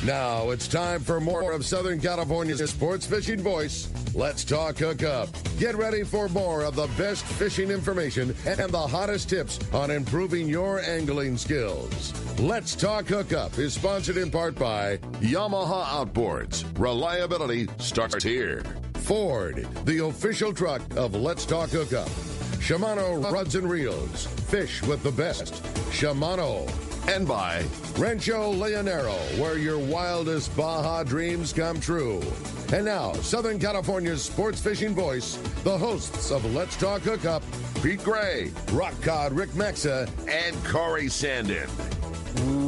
Now it's time for more of Southern California's sports fishing voice. Let's talk Hookup. Get ready for more of the best fishing information and the hottest tips on improving your angling skills. Let's Talk Hookup is sponsored in part by Yamaha Outboards. Reliability starts here. Ford, the official truck of Let's Talk Hookup. Shimano Rods and Reels. Fish with the best. Shimano. And by Rancho Leonero, where your wildest Baja dreams come true. And now, Southern California's sports fishing voice, the hosts of Let's Talk Hookup, Pete Gray, Rock Cod Rick Maxa, and Corey Sandin.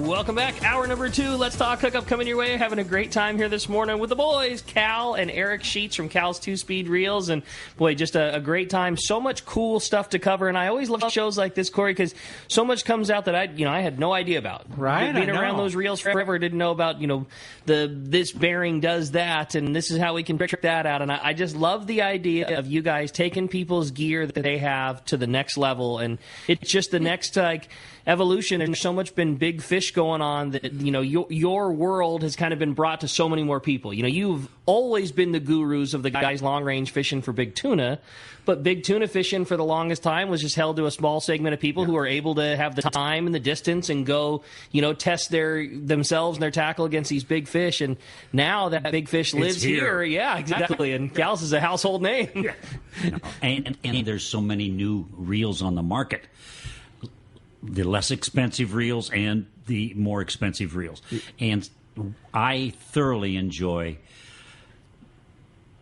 Welcome back. Hour number 2. Let's Talk Hookup coming your way. Having a great time here this morning with the boys, Cal and Eric Sheets from Cal's 2-Speed Reels. And, boy, just a great time. So much cool stuff to cover. And I always love shows like this, Corey, because so much comes out that I had no idea about. Right, Being around those reels forever, didn't know about, this bearing does that, and this is how we can trick that out. And I just love the idea of you guys taking people's gear that they have to the next level. And it's just the next, evolution, and so much been big fish going on that your world has kind of been brought to so many more people. You've always been the gurus of the guys long range fishing for big tuna, but big tuna fishing for the longest time was just held to a small segment of people who are able to have the time and the distance and go test themselves and their tackle against these big fish. And now that big fish lives here. Yeah, exactly. And Cal's is a household name. Yeah. And there's so many new reels on the market. The less expensive reels and the more expensive reels. And I thoroughly enjoy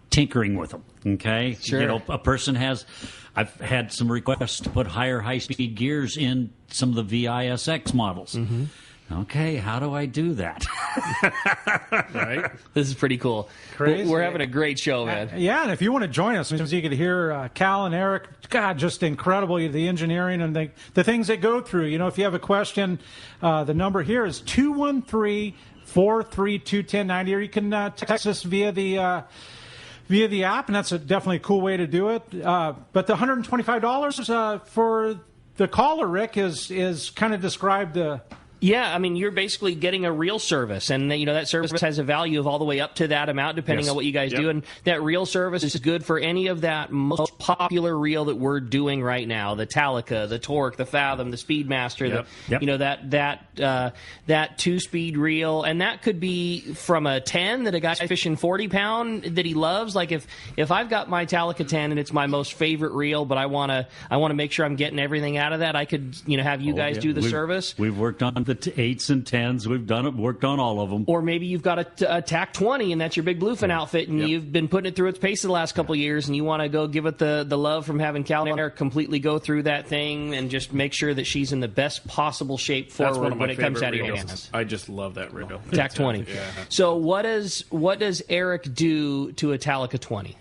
tinkering with them, okay? Sure. A person I've had some requests to put higher high-speed gears in some of the VISX models. Mm-hmm. Okay, how do I do that? Right? This is pretty cool. Crazy. We're having a great show, man. Yeah, and if you want to join us, you can hear Cal and Eric. God, just incredible, the engineering and the things they go through. If you have a question, the number here is 213-432-1090, or you can text us via the app, and that's definitely a cool way to do it. But the $125 for the caller, Rick, is kind of described Yeah, you're basically getting a reel service, and that service has a value of all the way up to that amount, depending on what you guys do. And that reel service is good for any of that most popular reel that we're doing right now: the Talica, the Torque, the Fathom, the Speedmaster. That 2-speed reel, and that could be from a 10 that a guy's fishing 40-pound that he loves. Like if I've got my Talica 10 and it's my most favorite reel, but I want to make sure I'm getting everything out of that, I could have you guys do the service. We've worked on the 8s and 10s. We've worked on all of them. Or maybe you've got a TAC 20, and that's your big bluefin outfit, and you've been putting it through its paces the last couple of years, and you want to go give it the love from having Cal and Eric completely go through that thing and just make sure that she's in the best possible shape forward when it comes out of your hands. I just love that reel. TAC 20. Yeah. So what does Eric do to a Talica 20?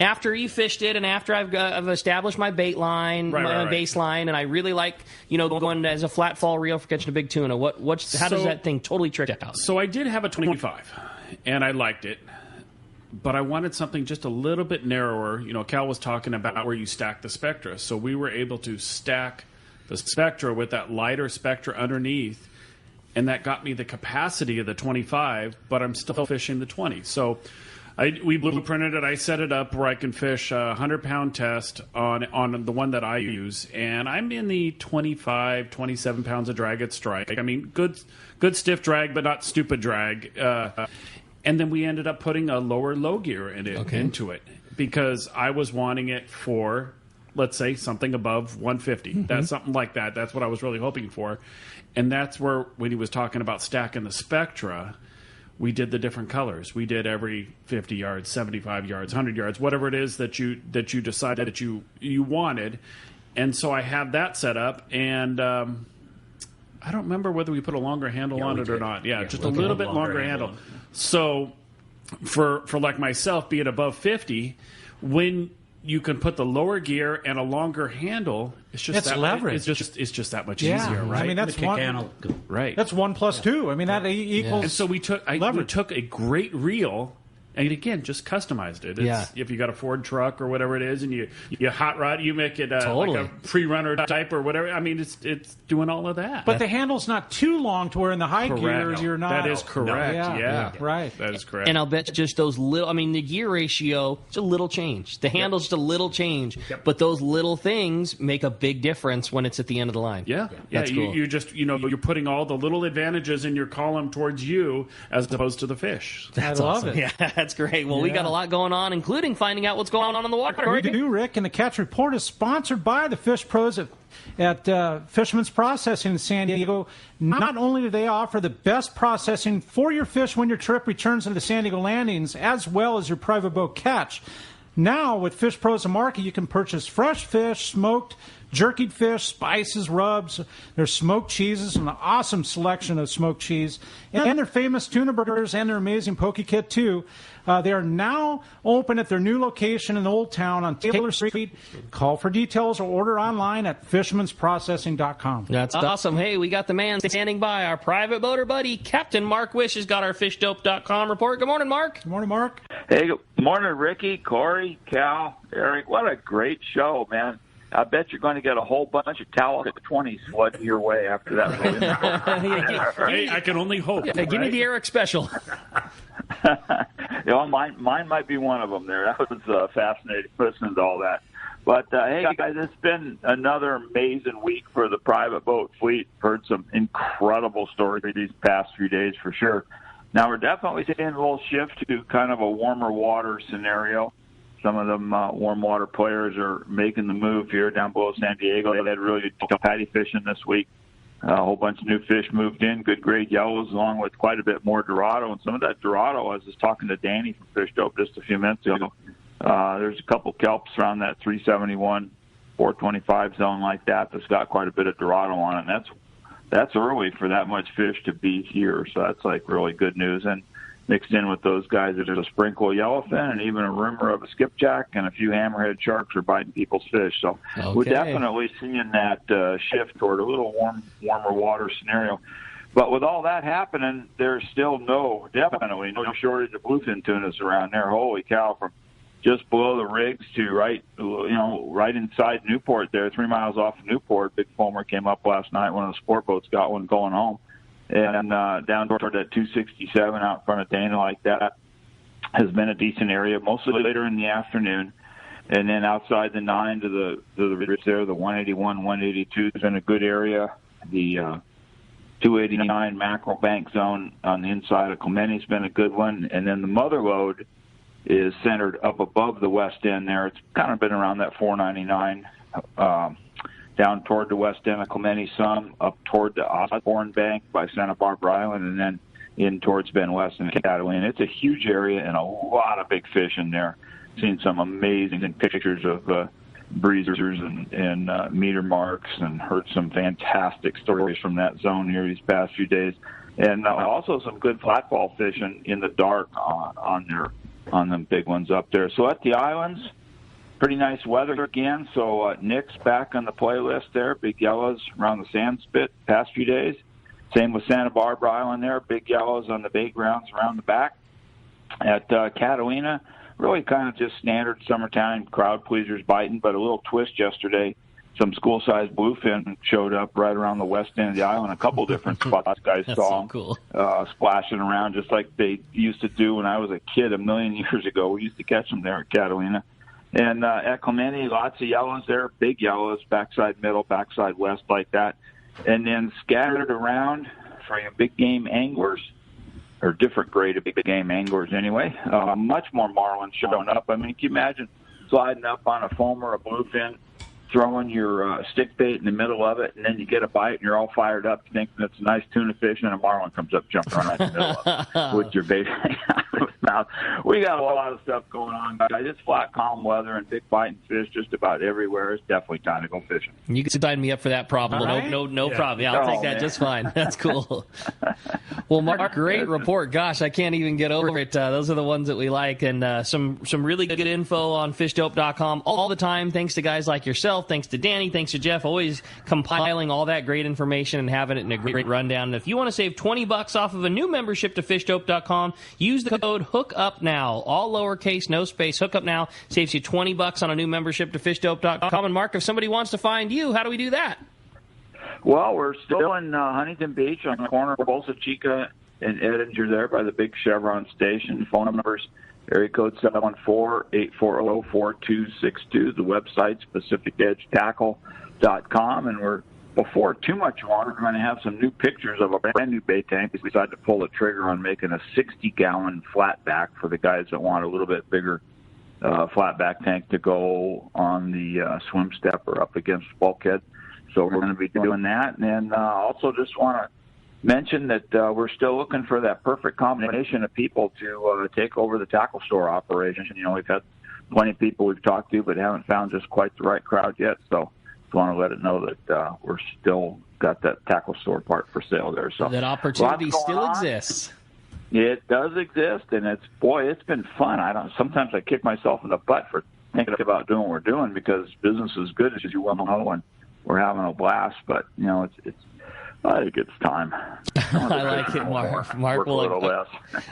After he fished it, and after I've established my bait line, my baseline, and I really like going as a flat fall reel for catching a big tuna. How does that thing totally trick out? So I did have a 25, and I liked it, but I wanted something just a little bit narrower. Cal was talking about where you stack the spectra, so we were able to stack the spectra with that lighter spectra underneath, and that got me the capacity of the 25, but I'm still fishing the 20. So we blueprinted it. I set it up where I can fish a 100-pound test on the one that I use, and I'm in the 25, 27 pounds of drag at strike. Good stiff drag, but not stupid drag. And then we ended up putting a lower low gear into it because I was wanting it for, let's say, something above 150. Mm-hmm. That's something like that. That's what I was really hoping for. And that's where, when he was talking about stacking the spectra, we did the different colors. We did every 50 yards, 75 yards, 100 yards, whatever it is that you decided that you wanted. And so I had that set up, and I don't remember whether we put a longer handle on it or not. Yeah, just a little bit longer handle. So for like myself, being above 50, when you can put the lower gear and a longer handle, it's just leverage. It's just that much easier, right? That's one. Right. That's 1 + 2. That equals. And so we took a great reel And again, just customized it. If you got a Ford truck or whatever it is, and you hot rod, you make it like a pre-runner type or whatever. I mean, it's doing all of that. But the handle's not too long to where in the high gears you're not. That is correct. No. Yeah, right. That is correct. And I'll bet just those little. I mean, the gear ratio is a little change. The handle's just a little change, but those little things make a big difference when it's at the end of the line. Yeah. That's cool. You just you're putting all the little advantages in your column towards you as opposed to the fish. That's awesome. It. Yeah, that's great. Well, we got a lot going on, including finding out what's going on the water. We do, Rick, and the Catch Report is sponsored by the Fish Pros at Fisherman's Processing in San Diego. Not only do they offer the best processing for your fish when your trip returns to the San Diego landings, as well as your private boat catch. Now, with Fish Pros and Market, you can purchase fresh fish, smoked, jerkied fish, spices, rubs. There's smoked cheeses, an awesome selection of smoked cheese, and their famous tuna burgers and their amazing poke kit, too. They are now open at their new location in Old Town on Taylor Street. Call for details or order online at fishermansprocessing.com. That's awesome. Hey, we got the man standing by, our private boater buddy, Captain Mark Wish, has got our fishdope.com report. Good morning, Mark. Good morning, Mark. Hey, good morning, Ricky, Corey, Cal, Eric. What a great show, man. I bet you're going to get a whole bunch of towels at the 20s flooding your way after that. Hey, I can only hope. Yeah, give me the Eric special. Mine might be one of them there. That was fascinating listening to all that. But, hey, guys, it's been another amazing week for the private boat fleet. Heard some incredible stories these past few days for sure. Now, we're definitely seeing a little shift to kind of a warmer water scenario. Some of them warm water players are making the move here down below San Diego. They had really good patty fishing this week. A whole bunch of new fish moved in, good grade yellows, along with quite a bit more Dorado. And some of that Dorado, I was just talking to Danny from Fish Dope just a few minutes ago. There's a couple kelps around that 371, 425 zone like that that's got quite a bit of Dorado on it. And that's early for that much fish to be here. So that's like really good news. And mixed in with those guys, there's a sprinkle of yellowfin and even a rumor of a skipjack, and a few hammerhead sharks are biting people's fish. So we're definitely seeing that shift toward a little warmer water scenario. But with all that happening, there's still definitely no shortage of bluefin tunas around there. Holy cow, from just below the rigs to right inside Newport there, 3 miles off of Newport. Big foamer came up last night. One of the sport boats got one going home. And down toward that 267 out in front of Dana like that has been a decent area, mostly later in the afternoon. And then outside the 9 to the ridge there, the 181, 182 has been a good area. The 289 mackerel bank zone on the inside of Clemente's been a good one. And then the mother lode is centered up above the west end there. It's kind of been around that 499 down toward the west end of Clemente some, up toward the Osborne Bank by Santa Barbara Island, and then in towards Ben West and Catalina. It's a huge area and a lot of big fish in there. Seen some amazing pictures of breezers and meter marks, and heard some fantastic stories from that zone here these past few days. And also some good flatfall fishing in the dark on them big ones up there. So at the islands, pretty nice weather again, so Nick's back on the playlist there. Big yellows around the sand spit past few days. Same with Santa Barbara Island there. Big yellows on the bait grounds around the back. At Catalina, really kind of just standard summertime crowd pleasers biting, but a little twist yesterday. Some school-sized bluefin showed up right around the west end of the island. A couple different spots guys saw them cool. Splashing around just like they used to do when I was a kid a million years ago. We used to catch them there at Catalina. And at Clemente, lots of yellows there, big yellows, backside middle, backside west like that. And then scattered around for your big game anglers, or different grade of big game anglers anyway, much more marlin showing up. I mean, can you imagine sliding up on a foamer or a bluefin, throwing your stick bait in the middle of it, and then you get a bite and you're all fired up thinking it's a nice tuna fish, and a marlin comes up jumping right in the middle of it with your bait hanging out of its mouth. We got a lot of stuff going on, guys. It's flat, calm weather and big biting fish just about everywhere. It's definitely time to go fishing. You can sign me up for that problem. Right? No problem. Yeah, I'll take that just fine. That's cool. Well, Mark, great report. Gosh, I can't even get over it. Those are the ones that we like, and some really good info on fishdope.com all the time. Thanks to guys like yourself. Thanks to Danny. Thanks to Jeff. Always compiling all that great information and having it in a great rundown. And if you want to save $20 off of a new membership to fishdope.com, use the code HOOKUPNOW. All lowercase, no space. Hookup Now saves you $20 on a new membership to fishdope.com. And Mark, if somebody wants to find you, how do we do that? Well, we're still in Huntington Beach on the corner of Bolsa Chica and Edinger there by the big Chevron station. Phone numbers, area code 714-840-4262. The website's PacificEdgeTackle.com. And we're, before too much longer, we're going to have some new pictures of a brand new bait tank. We decided to pull the trigger on making a 60-gallon flatback for the guys that want a little bit bigger flatback tank to go on the swim step or up against bulkhead. So we're going to be doing that. And then also just want to mention that we're still looking for that perfect combination of people to take over the tackle store operation. You know, we've had plenty of people we've talked to, but haven't found just quite the right crowd yet. So just want to let it know that we're still got that tackle store part for sale there. So that opportunity still exists. It does exist, and it's been fun. Sometimes I kick myself in the butt for thinking about doing what we're doing because business is good, as you well know, and we're having a blast, but, you know, I think it's time. I like it, Mark. Mark,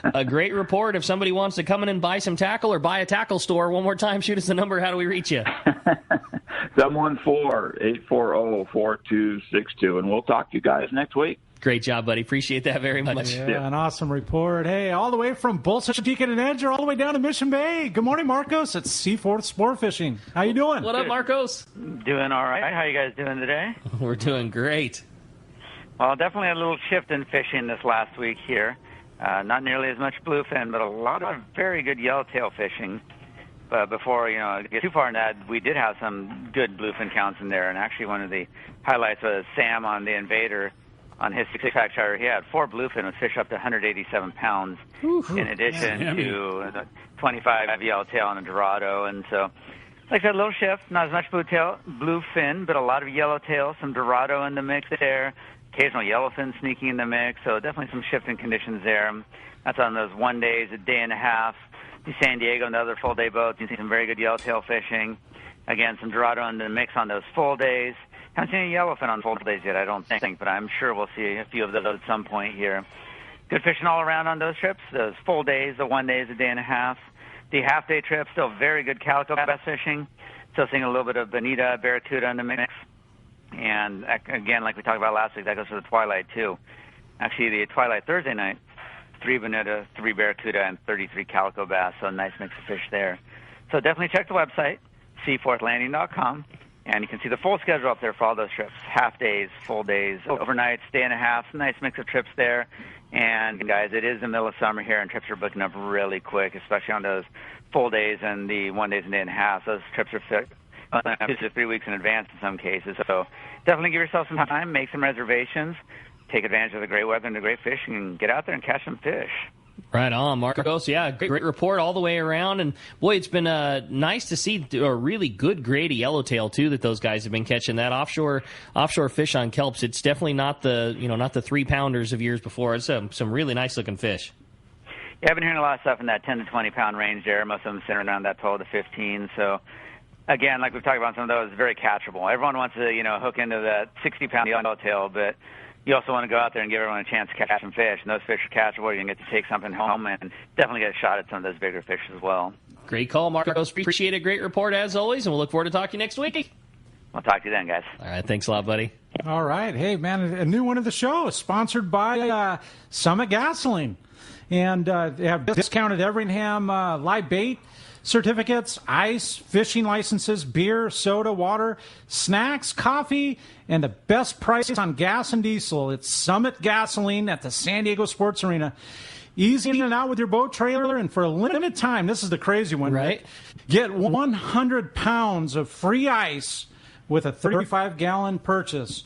a great report. If somebody wants to come in and buy some tackle or buy a tackle store, one more time, shoot us the number. How do we reach you? 714-840-4262, and we'll talk to you guys next week. Great job, buddy. Appreciate that very much. Yeah, an awesome report. Hey, all the way from Bolsa Chica and Edger, all the way down to Mission Bay. Good morning, Marcos. It's Seaforth Sport Fishing. How you doing? What up, Marcos? Doing all right. How you guys doing today? We're doing great. Well, definitely a little shift in fishing this last week here. Not nearly as much bluefin, but a lot of very good yellowtail fishing. But before, get too far in that, we did have some good bluefin counts in there. And actually one of the highlights was Sam on the Invader. On his six-pack charter, he had 4 bluefin with fish up to 187 pounds, in addition to 25 yellowtail and a dorado. And so, like I said, a little shift, not as much bluefin, but a lot of yellowtail, some dorado in the mix there, occasional yellowfin sneaking in the mix. So definitely some shifting conditions there. That's on those 1 days, a day and a half. To San Diego and the other full-day boats, you see some very good yellowtail fishing. Again, some dorado in the mix on those full days. Haven't seen any yellowfin on full days yet, I don't think, but I'm sure we'll see a few of those at some point here. Good fishing all around on those trips, those full days, the 1 days, a day and a half. The half-day trip, still very good calico bass fishing. Still seeing a little bit of bonita, barracuda in the mix. And again, like we talked about last week, that goes for the twilight too. Actually, the twilight Thursday night, 3 bonita, 3 barracuda, and 33 calico bass, so a nice mix of fish there. So definitely check the website, seaforthlanding.com. And you can see the full schedule up there for all those trips. Half days, full days, overnights, day and a half. Nice mix of trips there. And, guys, it is the middle of summer here, and trips are booking up really quick, especially on those full days and the 1 days and day and a half. Those trips are 2 to 3 weeks in advance in some cases. So definitely give yourself some time, make some reservations, take advantage of the great weather and the great fishing, and get out there and catch some fish. Right on, Marcos. Yeah, great report all the way around. And, boy, it's been nice to see a really good grade of yellowtail, too, that those guys have been catching. That offshore fish on kelps, it's definitely not the 3-pounders of years before. It's some really nice-looking fish. Yeah, I've been hearing a lot of stuff in that 10 to 20-pound range there. Most of them sitting around that 12 to 15. So, again, like we've talked about, some of those very catchable. Everyone wants to, hook into that 60-pound yellowtail, but you also want to go out there and give everyone a chance to catch some fish. And those fish are catchable. You can get to take something home and definitely get a shot at some of those bigger fish as well. Great call, Marcos. Appreciate it. Great report, as always, and we'll look forward to talking next week. I'll talk to you then, guys. All right. Thanks a lot, buddy. All right. Hey, man, a new one of the show is sponsored by Summit Gasoline. And they have discounted Everingham live bait certificates, ice, fishing licenses, beer, soda, water, snacks, coffee, and the best price on gas and diesel. It's Summit Gasoline at the San Diego Sports Arena. Easy in and out with your boat trailer, and for a limited time, this is the crazy one, right? Get 100 pounds of free ice with a 35-gallon purchase.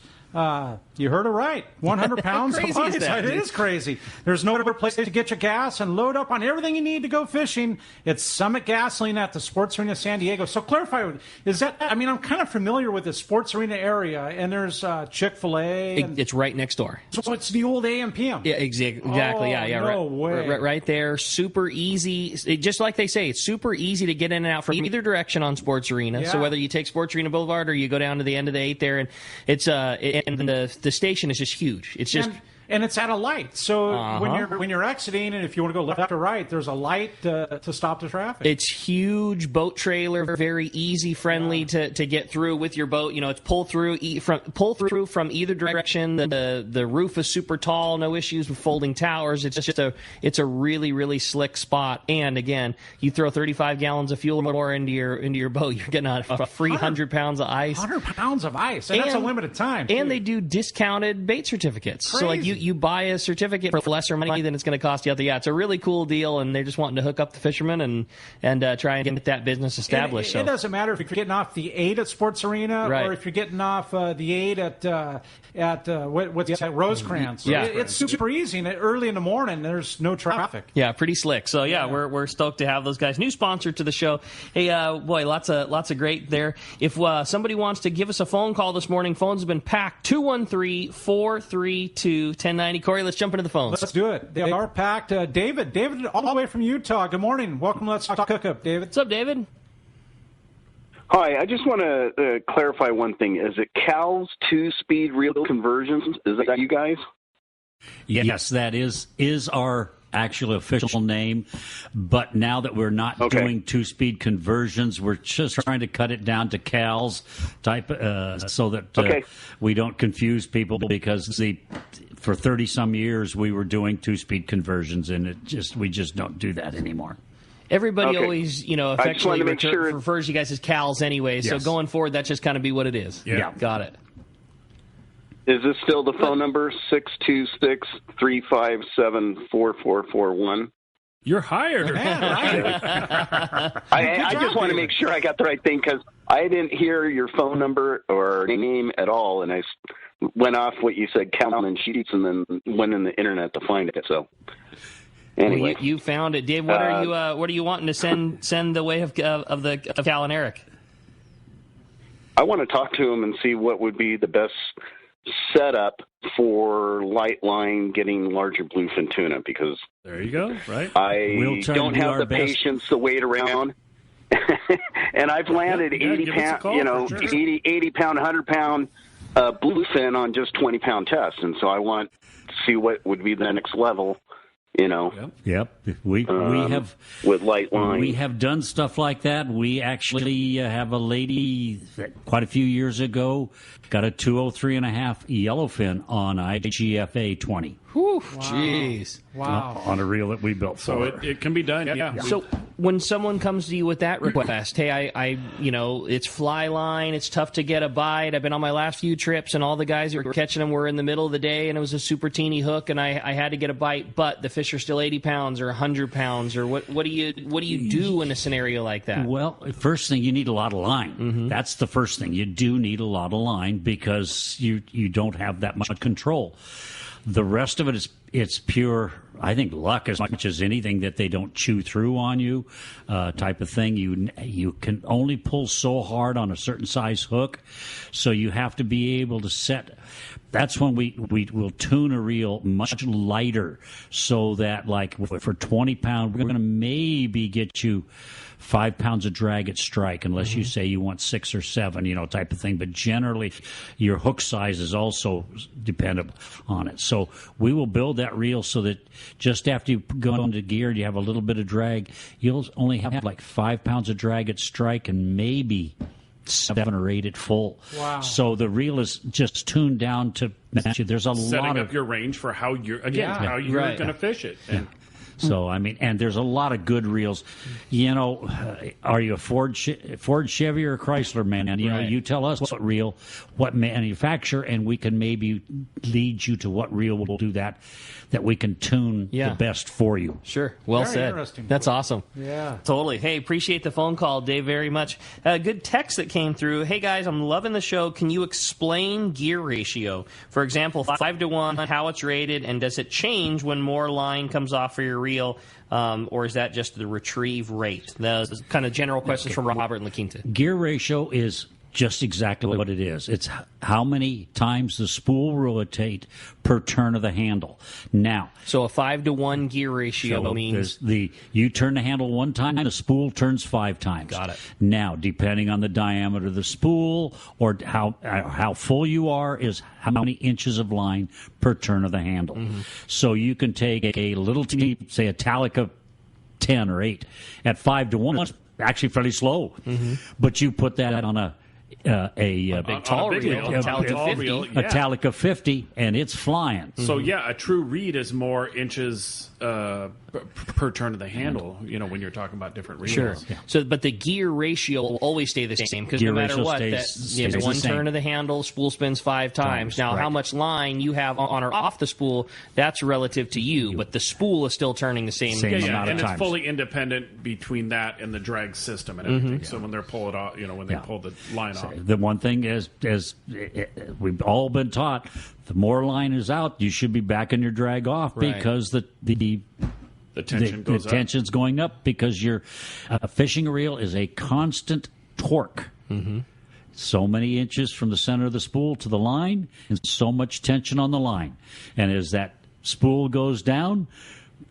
You heard it right. 100 pounds of Crazy is ice. that, It dude? is crazy. There's no other place to get your gas and load up on everything you need to go fishing. It's Summit Gasoline at the Sports Arena San Diego. So clarify, is that, I mean, I'm kind of familiar with the Sports Arena area, and there's Chick-fil-A. It's right next door. So it's the old AM/PM. Yeah, exactly. Oh, Yeah. no way. Right there. Super easy. Just like they say, it's super easy to get in and out from either direction on Sports Arena. Yeah. So whether you take Sports Arena Boulevard or you go down to the end of the 8 there, and it's and the station is just huge. It's just. And it's at a light, so when you're exiting, and if you want to go left or right, there's a light to stop the traffic. It's huge, boat trailer, very easy, friendly to get through with your boat. You know, it's pull through from either direction. The roof is super tall, no issues with folding towers. It's a really, really slick spot. And again, you throw 35 gallons of fuel or more into your boat, you're getting a free 100 pounds of ice. 100 pounds of ice, and that's a limited time. And too. they do discounted bait certificates. Crazy. So like you buy a certificate for lesser money than it's going to cost you. Yeah, it's a really cool deal, and they're just wanting to hook up the fishermen and try and get that business established. It doesn't matter if you're getting off the 8 at Sports Arena Right. or if you're getting off the 8 at Rosecrans. Yeah. It's super easy. And early in the morning, there's no traffic. Yeah, pretty slick. So yeah, we're stoked to have those guys. New sponsor to the show. Hey, boy, lots of great there. If somebody wants to give us a phone call this morning, phones have been packed. 213-432-1090. Corey, let's jump into the phones. Let's do it. They are packed. David, all the way from Utah. Good morning. Welcome to Let's Talk Hookup, David. What's up, David? Hi, I just want to clarify one thing. Is it Cal's 2-speed reel conversions? Is that you guys? Yes, that is our actual official name. But now that we're not doing 2-speed conversions, we're just trying to cut it down to Cal's type so that we don't confuse people, because for 30-some years we were doing 2-speed conversions, and we just don't do that anymore. Everybody always, affectionately refers you guys as Cal's anyway. So Yes. going forward, that's just kind of be what it is. Yeah. Got it. Is this still the phone number, 626-357-4441? You're hired. I just want to make sure I got the right thing, because I didn't hear your phone number or name at all, and I went off what you said, counting sheets, and then went in the internet to find it. So anyway, Well, you found it, Dave. What are you wanting to send the way of Cal and Eric? I want to talk to him and see what would be the best setup for light line getting larger bluefin tuna, because There you go. Right. I don't have the patience to wait around. And I've landed 80 pound, 80 pound, 100 pound bluefin on just 20 pound tests, and so I want to see what would be the next level. Yep. We have with light line. We have done stuff like that. We actually have a lady that quite a few years ago got a 203.5 yellowfin on IGFA 20. Whew, jeez. Wow. On a reel that we built. So it can be done. Yeah. So when someone comes to you with that request, hey, I it's fly line, it's tough to get a bite. I've been on my last few trips, and all the guys that were catching them were in the middle of the day, and it was a super teeny hook, and I had to get a bite, but the fish are still 80 pounds or 100 pounds, or what do you do in a scenario like that? Well, first thing, you need a lot of line. Mm-hmm. That's the first thing. You do need a lot of line, because you don't have that much control. The rest of it it's pure, I think, luck as much as anything, that they don't chew through on you, type of thing. You can only pull so hard on a certain size hook, so you have to be able to set. That's when we will tune a reel much lighter, so that, like, for 20 pound, we're going to maybe get you 5 pounds of drag at strike, unless you say you want 6 or 7, type of thing. But generally, your hook size is also dependent on it. So we will build that reel so that just after you go into gear, you have a little bit of drag. You'll only have like 5 pounds of drag at strike, and maybe 7 or 8 at full. Wow. So the reel is just tuned down to match you. There's a Setting lot up of your range for how you're going to fish it. And So, I mean, and there's a lot of good reels. You know, are you a Ford, Chevy, or a Chrysler man? And, you know, you tell us what reel, what manufacturer, and we can maybe lead you to what reel will do that we can tune the best for you. Sure. Well Very said. interesting. That's awesome. Yeah. Totally. Hey, appreciate the phone call, Dave, very much. Good text that came through. Hey, guys, I'm loving the show. Can you explain gear ratio? For example, 5-to-1, how it's rated, and does it change when more line comes off for your reel, or is that just the retrieve rate? Those kind of general questions from Robert and La Quinta. Gear ratio is just exactly what it is. It's how many times the spool will rotate per turn of the handle. Now, so a 5-to-1 gear ratio means you turn the handle one time, the spool turns 5 times. Got it. Now, depending on the diameter of the spool or how full you are, is how many inches of line per turn of the handle. Mm-hmm. So you can take a little team, say a Talica 10 or 8 at 5-to-1. It's actually fairly slow, but you put that on a big tall reel, a Talica 50, and it's flying. So a true read is more inches per turn of the handle. You know, when you're talking about different reels. Sure. Yeah. So, but the gear ratio will always stay the same because no matter what, you have one turn of the handle, spool spins 5 times. Now, how much line you have on or off the spool, that's relative to you, but the spool is still turning the same amount of and times. It's fully independent between that and the drag system and everything. So when they're pull it off, when they pull the line off. The one thing is, we've all been taught, the more line is out, you should be backing your drag off because the tension's going up because your fishing reel is a constant torque. Mm-hmm. So many inches from the center of the spool to the line, and so much tension on the line. And as that spool goes down,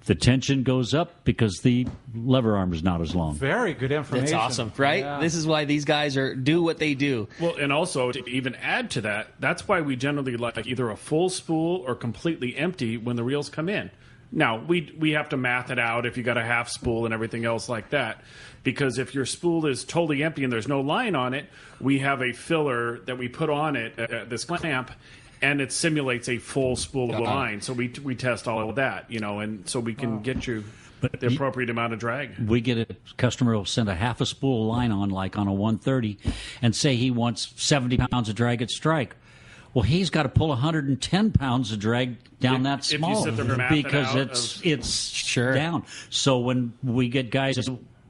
the tension goes up because the lever arm is not as long. Very good information. That's awesome, right? Yeah. This is why these guys do what they do. Well, and also to even add to that, that's why we generally like either a full spool or completely empty when the reels come in. Now, we have to math it out if you got a half spool and everything else like that. Because if your spool is totally empty and there's no line on it, we have a filler that we put on it, this clamp, and it simulates a full spool of line. So we test all of that, and so we can get you the appropriate amount of drag. We get a customer will send a half a spool of line on, like on a 130, and say he wants 70 pounds of drag at strike. Well, he's got to pull 110 pounds of drag down that small because it's down. So when we get guys,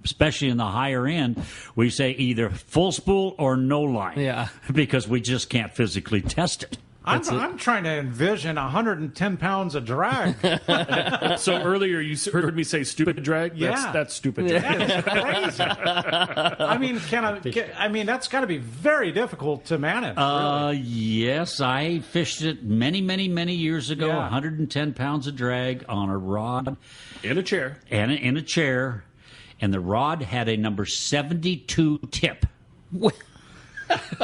especially in the higher end, we say either full spool or no line, because we just can't physically test it. I'm trying to envision 110 pounds of drag. So earlier you heard me say stupid drag? Yeah. That's stupid drag. That is crazy. I mean, that's got to be very difficult to manage. Really. Yes, I fished it many, many, many years ago. 110 pounds of drag on a rod. In a chair. And in a chair. And the rod had a number 72 tip.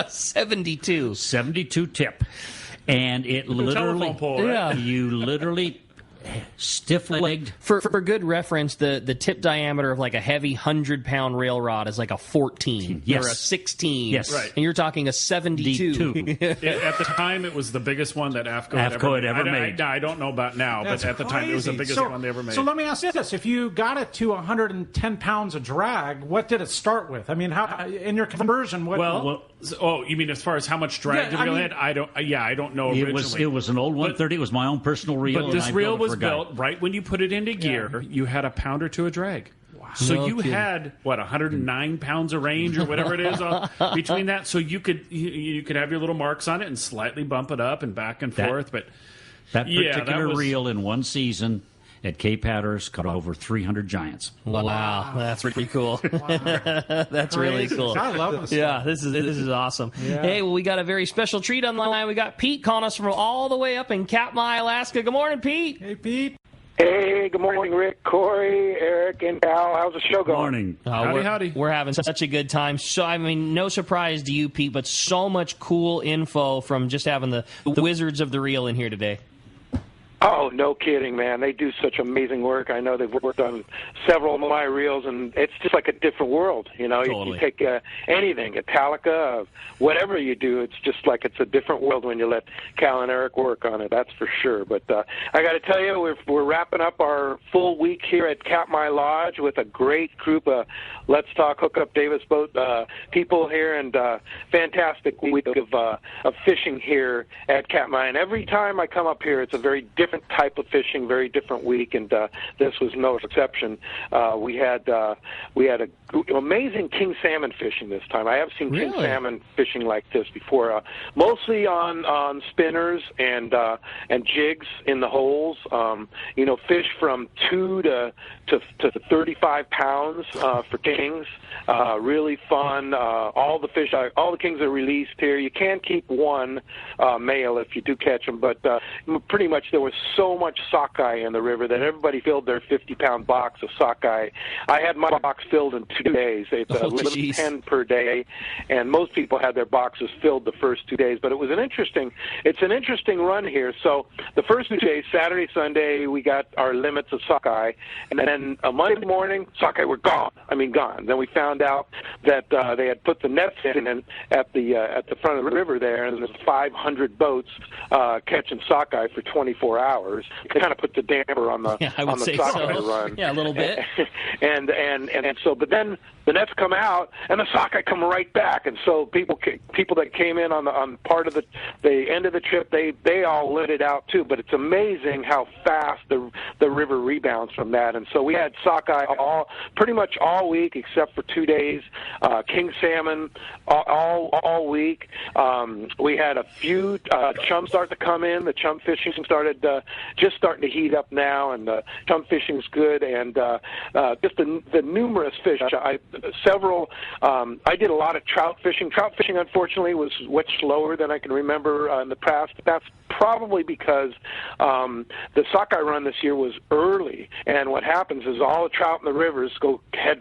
72 tip. And it literally, you literally stiff-legged. For good reference, the tip diameter of like a heavy 100-pound rail rod is like a 14 or a 16. Yes. Right. And you're talking a 72. At the time, it was the biggest one that AFCO had ever made. I don't know about now, but at the time, it was the biggest one they ever made. So let me ask you this. If you got it to 110 pounds of drag, what did it start with? I mean, how in your conversion, what... you mean as far as how much drag the reel had? I don't know originally. It was an old 130. It was my own personal reel. But this reel was built right when you put it into gear. You had a pound or two of drag. Wow. So you had 109 pounds of range or whatever it is between that. So you could have your little marks on it and slightly bump it up and back and forth. But that particular reel in one season at Cape Hatteras caught over 300 giants. Wow. That's pretty cool. That's really cool. I love this. Yeah, this is awesome. Yeah. Hey, well, we got a very special treat on the line. We got Pete calling us from all the way up in Katmai, Alaska. Good morning, Pete. Hey, Pete. Hey, good morning, Rick, Corey, Eric, and Cal. How's the show going? Morning. Howdy. We're having such a good time. So, I mean, no surprise to you, Pete, but so much cool info from just having the wizards of the reel in here today. Oh, no kidding, man. They do such amazing work. I know they've worked on several of my reels, and it's just like a different world. You know, Totally. you take anything, Italica, whatever you do, it's just like it's a different world when you let Cal and Eric work on it, that's for sure. But I got to tell you, we're wrapping up our full week here at Katmai Lodge with a great group of Let's Talk Hookup Davis Boat people here, and fantastic week of fishing here at Katmai. And every time I come up here, it's a very different type of fishing, very different week, and this was no exception. We had amazing king salmon fishing this time. I have seen king salmon fishing like this before, mostly on spinners and jigs in the holes. You know, fish from 2 to 35 pounds for kings. Really fun. All the kings are released here. You can keep one male if you do catch them, but pretty much there was so much sockeye in the river that everybody filled their 50-pound box of sockeye. I had my box filled in 2 days. It's a limit of 10 per day, and most people had their boxes filled the first 2 days. But it's an interesting run here. So the first 2 days, Saturday, Sunday, we got our limits of sockeye, and then Monday morning, sockeye were gone. I mean, gone. Then we found out that they had put the nets in at the front of the river there, and there's 500 boats catching sockeye for 24 hours. It kind of put the damper on the sockeye run. Yeah, a little bit. And so, but then the nets come out, and the sockeye come right back. And so people that came in on part of the end of the trip, they all lit it out too. But it's amazing how fast the river rebounds from that. And so we had sockeye pretty much all week except for 2 days. King salmon all week. We had a few chum start to come in. The chum fishing started just starting to heat up now, and chum fishing's good. And just the numerous fish. I did a lot of trout fishing. Trout fishing, unfortunately, was much slower than I can remember in the past. That's probably because the sockeye run this year was early, and what happens is all the trout in the rivers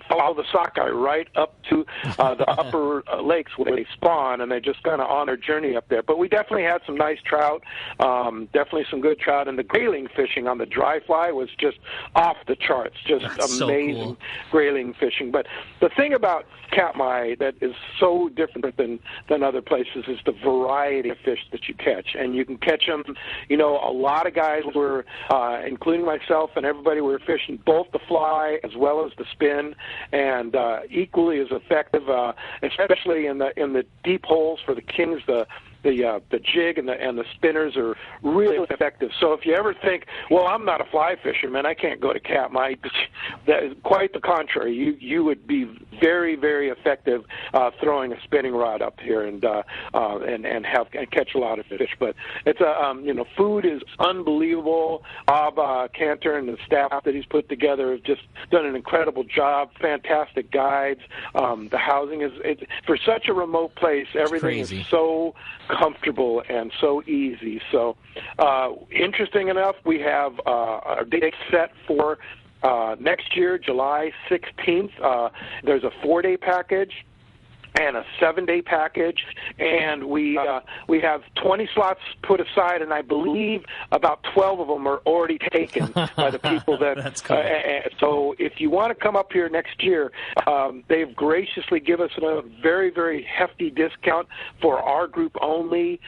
follow the sockeye right up to the upper lakes where they spawn, and they're just kind of on their journey up there. But we definitely had some nice trout, definitely some good trout, and the grayling fishing on the dry fly was just off the charts, just That's amazing so cool. grayling fishing. But the thing about Katmai that is so different than other places is the variety of fish that you catch, and you can catch them. You know, a lot of guys were, including myself and everybody, were fishing both the fly as well as the spin, and equally as effective, especially in the deep holes for the kings. The jig and the spinners are really effective. So if you ever think, well, I'm not a fly fisherman, I can't go to Katmai, that is quite the contrary. You would be very, very effective throwing a spinning rod up here and catch a lot of fish. But it's food is unbelievable. Bob Cantor and the staff that he's put together have just done an incredible job. Fantastic guides. The housing is for such a remote place. Everything is so comfortable and so easy. So interesting enough, we have a date set for next year, July 16th. There's a 4-day package and a 7-day package, and we have 20 slots put aside, and I believe about 12 of them are already taken by the people that. That's cool. So if you want to come up here next year, they've graciously given us a very, very hefty discount for our group only,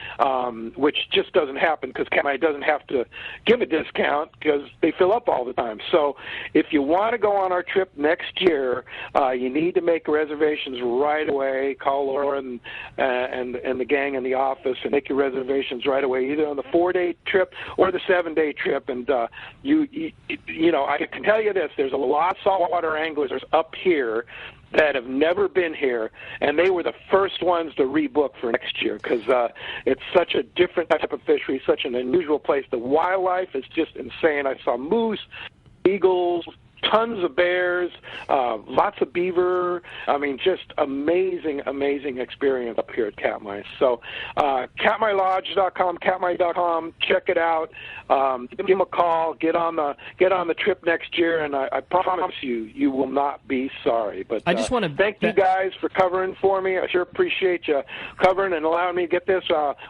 which just doesn't happen because Katmai doesn't have to give a discount because they fill up all the time. So if you want to go on our trip next year, you need to make reservations right away. Call Laura and the gang in the office and make your reservations right away, either on the 4-day trip or the 7-day trip. And you know, I can tell you this: there's a lot of saltwater anglers up here that have never been here, and they were the first ones to rebook for next year because it's such a different type of fishery, such an unusual place. The wildlife is just insane. I saw moose, eagles, tons of bears, lots of beaver. I mean, just amazing experience up here at Katmai. So katmailodge.com, katmai.com, check it out. Give them a call, get on the trip next year, and I promise you will not be sorry. But I just want to thank you guys for covering for me. I sure appreciate you covering and allowing me to get this.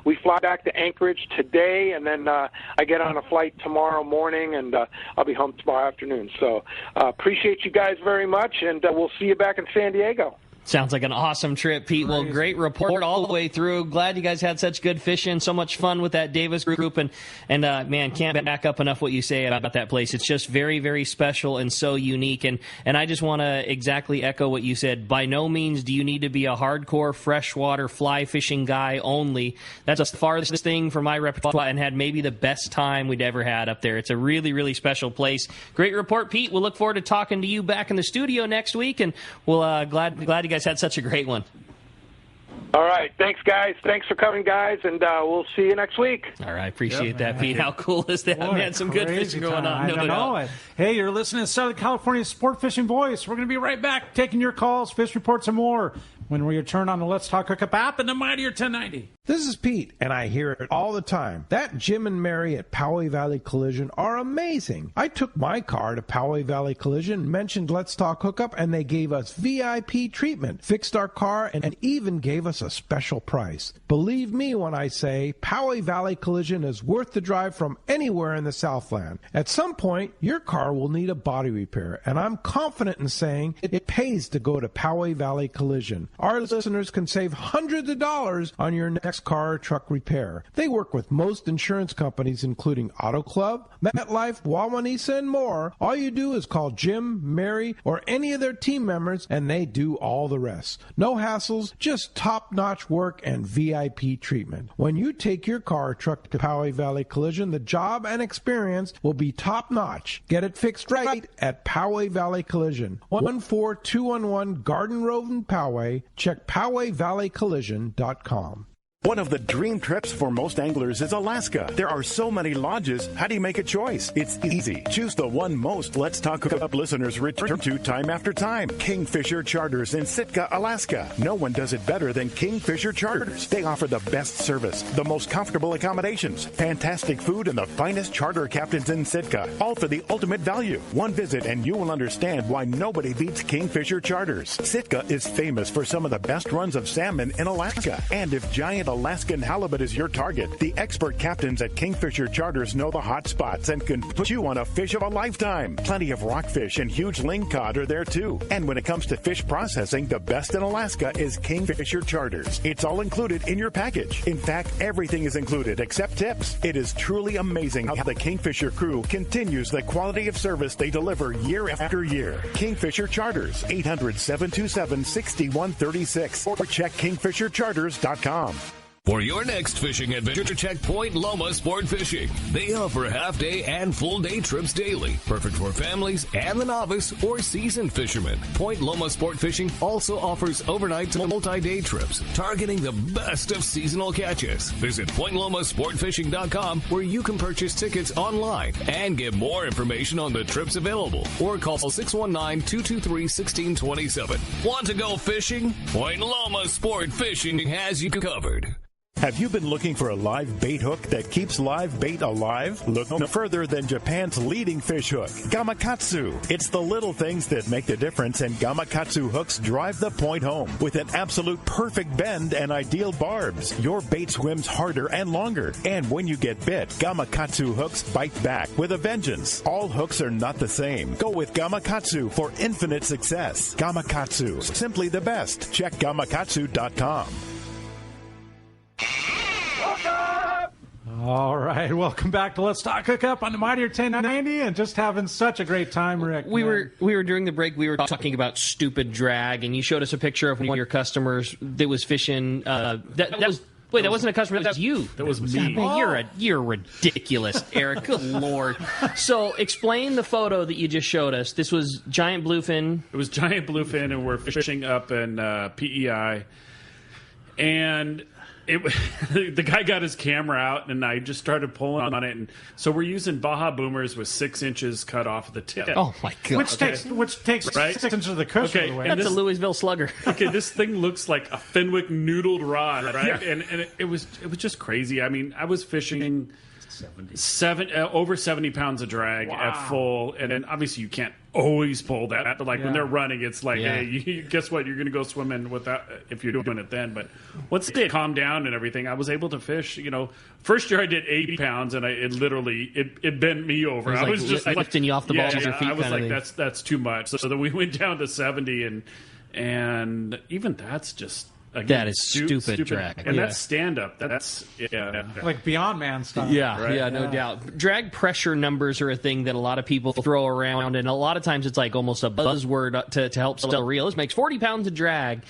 We fly back to Anchorage today, and then I get on a flight tomorrow morning, and I'll be home tomorrow afternoon. So appreciate you guys very much, and we'll see you back in San Diego. Sounds like an awesome trip, Pete. Well, great report all the way through. Glad you guys had such good fishing, so much fun with that Davis group, and man, can't back up enough what you say about that place. It's just very, very special and so unique, and I just want to exactly echo what you said. By no means do you need to be a hardcore freshwater fly fishing guy only. That's the farthest thing from my repertoire, and had maybe the best time we'd ever had up there. It's a really, really special place. Great report, Pete. We'll look forward to talking to you back in the studio next week, and we'll glad you guys had such a great one. All right. Thanks, guys. Thanks for coming, guys, and we'll see you next week. All right. Appreciate that, Pete. How cool is that, man? Some good fishing going on. I know it. Hey, you're listening to Southern California's Sport Fishing Voice. We're going to be right back taking your calls, fish reports, and more when we return on the Let's Talk Hookup app and the Mightier 1090. This is Pete, and I hear it all the time. That Jim and Mary at Poway Valley Collision are amazing. I took my car to Poway Valley Collision, mentioned Let's Talk Hookup, and they gave us VIP treatment, fixed our car, and even gave us a special price. Believe me when I say Poway Valley Collision is worth the drive from anywhere in the Southland. At some point, your car will need a body repair, and I'm confident in saying it pays to go to Poway Valley Collision. Our listeners can save hundreds of dollars on your next car or truck repair. They work with most insurance companies, including Auto Club, MetLife, Wawanesa, and more. All you do is call Jim, Mary, or any of their team members, and they do all the rest. No hassles, just top-notch work and VIP treatment. When you take your car or truck to Poway Valley Collision, the job and experience will be top-notch. Get it fixed right at Poway Valley Collision. 14211 Garden Road in Poway. Check PowayValleyCollision.com. One of the dream trips for most anglers is Alaska. There are so many lodges. How do you make a choice? It's easy. Choose the one most Let's Talk Hookup listeners return to time after time. Kingfisher Charters in Sitka, Alaska. No one does it better than Kingfisher Charters. They offer the best service, the most comfortable accommodations, fantastic food, and the finest charter captains in Sitka. All for the ultimate value. One visit and you will understand why nobody beats Kingfisher Charters. Sitka is famous for some of the best runs of salmon in Alaska. And if giant Alaskan halibut is your target, the expert captains at Kingfisher Charters know the hot spots and can put you on a fish of a lifetime. Plenty of rockfish and huge lingcod are there too. And when it comes to fish processing, the best in Alaska is Kingfisher Charters. It's all included in your package. In fact, everything is included except tips. It is truly amazing how the Kingfisher crew continues the quality of service they deliver year after year. Kingfisher Charters, 800-727-6136 or check kingfishercharters.com. For your next fishing adventure, check Point Loma Sport Fishing. They offer half-day and full-day trips daily, perfect for families and the novice or seasoned fishermen. Point Loma Sport Fishing also offers overnight to multi-day trips, targeting the best of seasonal catches. Visit PointLomaSportFishing.com, where you can purchase tickets online and get more information on the trips available, or call 619-223-1627. Want to go fishing? Point Loma Sport Fishing has you covered. Have you been looking for a live bait hook that keeps live bait alive? Look no further than Japan's leading fish hook, Gamakatsu. It's the little things that make the difference, and Gamakatsu hooks drive the point home. With an absolute perfect bend and ideal barbs, your bait swims harder and longer. And when you get bit, Gamakatsu hooks bite back with a vengeance. All hooks are not the same. Go with Gamakatsu for infinite success. Gamakatsu, simply the best. Check Gamakatsu.com. All right, welcome back to Let's Talk Hookup on the Mightier 1090, and just having such a great time, Rick. We were during the break. We were talking about stupid drag, and you showed us a picture of one of your customers that was fishing. That wasn't a customer. That was you. That was me. You're ridiculous, Eric. Good Lord. So explain the photo that you just showed us. This was giant bluefin. It was giant bluefin, and we're fishing up in PEI, and The guy got his camera out, and I just started pulling on it. And so we're using Baja boomers with 6 inches cut off the tip. Oh my god! Which takes Right? 6 inches of the cushion away. That's a Louisville Slugger. Okay, this thing looks like a Fenwick noodled rod, right? Yeah. And it was just crazy. I mean, I was fishing over 70 pounds of drag at full, and then obviously you can't always pull that, but when they're running, it's like, hey, guess what? You're going to go swimming without if you're doing it then. But once they calmed down and everything, I was able to fish. First year I did 80 pounds, and it literally bent me over. I was just lifting you off the balls of your feet. I was like, that's too much. So then we went down to 70, and even that's just. Again, that is stupid drag. And that's stand-up. That's, like Beyond Man stuff. Yeah, right? No doubt. Drag pressure numbers are a thing that a lot of people throw around, and a lot of times it's like almost a buzzword to help sell a reel. This makes 40 pounds of drag.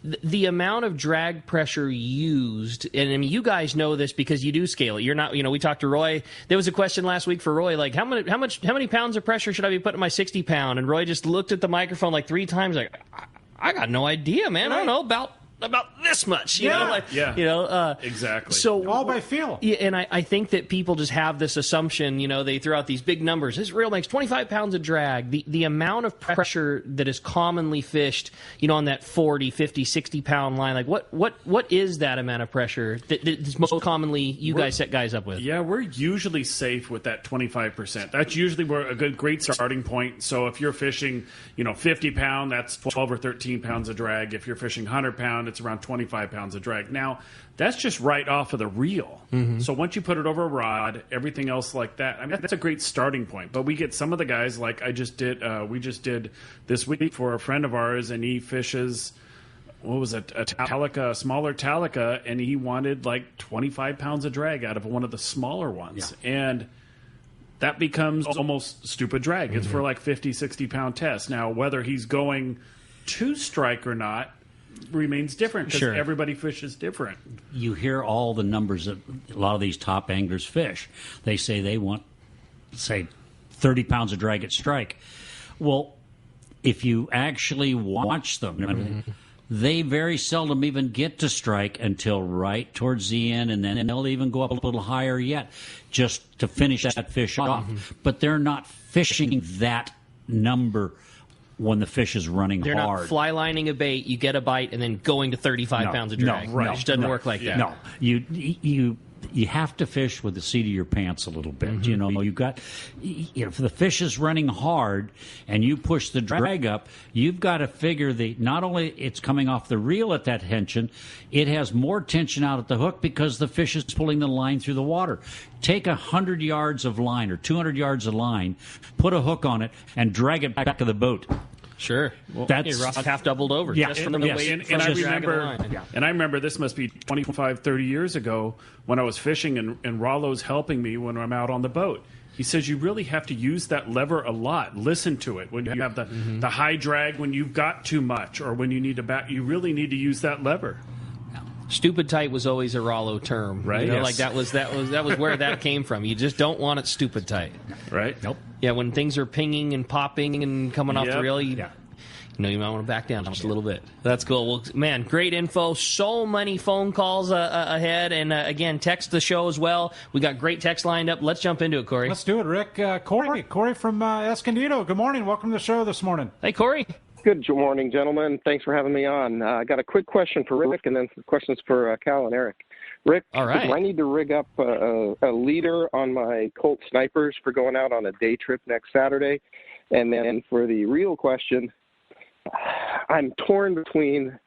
The amount of drag pressure used, and I mean, you guys know this because you do scale it. You're not, we talked to Roy. There was a question last week for Roy, like, how many pounds of pressure should I be putting in my 60 pound? And Roy just looked at the microphone like 3 times, like, I got no idea, man. Right. I don't know about this much, exactly. So all by feel. Yeah, and I think that people just have this assumption, they throw out these big numbers. This reel makes 25 pounds of drag. The amount of pressure that is commonly fished, on that 40, 50, 60 pound line, like what is that amount of pressure that's most commonly you guys set guys up with? Yeah, we're usually safe with that 25%. That's usually great starting point. So if you're fishing, 50 pound, that's 12 or 13 pounds of drag. If you're fishing 100 pound, it's around 25 pounds of drag. Now, that's just right off of the reel. Mm-hmm. So once you put it over a rod, everything else like that, I mean, that's a great starting point. But we get some of the guys like we just did this week for a friend of ours, and he fishes, what was it, a smaller Talica, and he wanted like 25 pounds of drag out of one of the smaller ones. Yeah. And that becomes almost stupid drag. Mm-hmm. It's for like 50, 60 pound tests. Now, whether he's going to strike or not remains different because everybody fishes different. You hear all the numbers that a lot of these top anglers fish. They say they want, 30 pounds of drag at strike. Well, if you actually watch them, they very seldom even get to strike until right towards the end, and then they'll even go up a little higher yet just to finish that fish off. But they're not fishing that number when the fish is running hard. They're not fly lining a bait, you get a bite, and then going to 35 pounds of drag. No, right. It just doesn't work like that. No, you have to fish with the seat of your pants a little bit. Mm-hmm. You've got, if the fish is running hard and you push the drag up, you've got to figure not only it's coming off the reel at that tension, it has more tension out at the hook because the fish is pulling the line through the water. Take 100 yards of line or 200 yards of line, put a hook on it, and drag it back to the boat. Sure. Well, that's rod half doubled over. Yeah. Just from the weight. And I remember this must be 25, 30 years ago when I was fishing and Rollo's helping me when I'm out on the boat. He says you really have to use that lever a lot. Listen to it. When you have the high drag, when you've got too much, or when you need to back, you really need to use that lever. Stupid tight was always a Rollo term, right? Like that was where that came from. You just don't want it stupid tight, right? Nope. Yeah, when things are pinging and popping and coming off the reel, you might want to back down just a little bit. That's cool. Well, man, great info. So many phone calls ahead, and again, text the show as well. We got great text lined up. Let's jump into it, Corey. Let's do it, Rick. Corey from Escondido. Good morning. Welcome to the show this morning. Hey, Corey. Good morning, gentlemen. Thanks for having me on. I got a quick question for Rick and then some questions for Cal and Eric. Rick, all right. I need to rig up a leader on my Colt Snipers for going out on a day trip next Saturday. And then for the real question, I'm torn between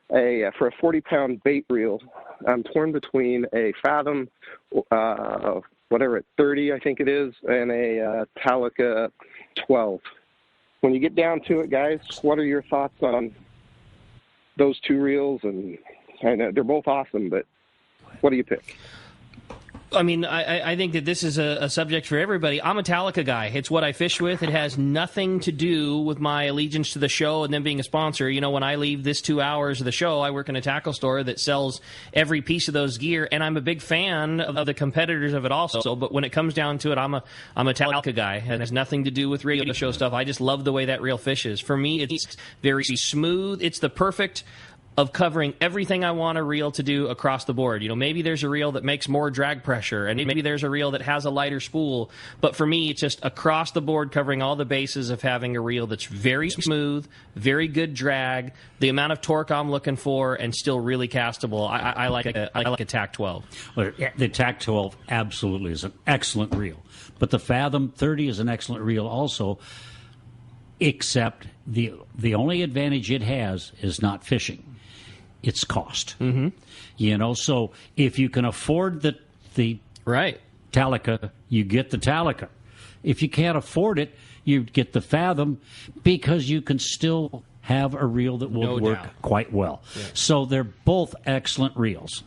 for a 40-pound bait reel, I'm torn between a Fathom, 30, I think it is, and a Talica 12. When you get down to it, guys, what are your thoughts on those two reels? And I know they're both awesome, but what do you pick? I mean, I think that this is a subject for everybody. I'm a Talica guy. It's what I fish with. It has nothing to do with my allegiance to the show and them being a sponsor. When I leave this 2 hours of the show, I work in a tackle store that sells every piece of those gear, and I'm a big fan of the competitors of it also. But when it comes down to it, I'm a Talica guy. It has nothing to do with radio show stuff. I just love the way that reel fishes. For me, it's very smooth. It's the perfect of covering everything I want a reel to do across the board. Maybe there's a reel that makes more drag pressure, and maybe there's a reel that has a lighter spool. But for me, it's just across the board covering all the bases of having a reel that's very smooth, very good drag, the amount of torque I'm looking for, and still really castable. I like a TAC 12. Well, the TAC 12 absolutely is an excellent reel. But the Fathom 30 is an excellent reel also, except the only advantage it has is not fishing. It's cost. Mm-hmm. So if you can afford the right Talica, you get the Talica. If you can't afford it, you get the Fathom, because you can still have a reel that will work quite well. Yeah. So they're both excellent reels.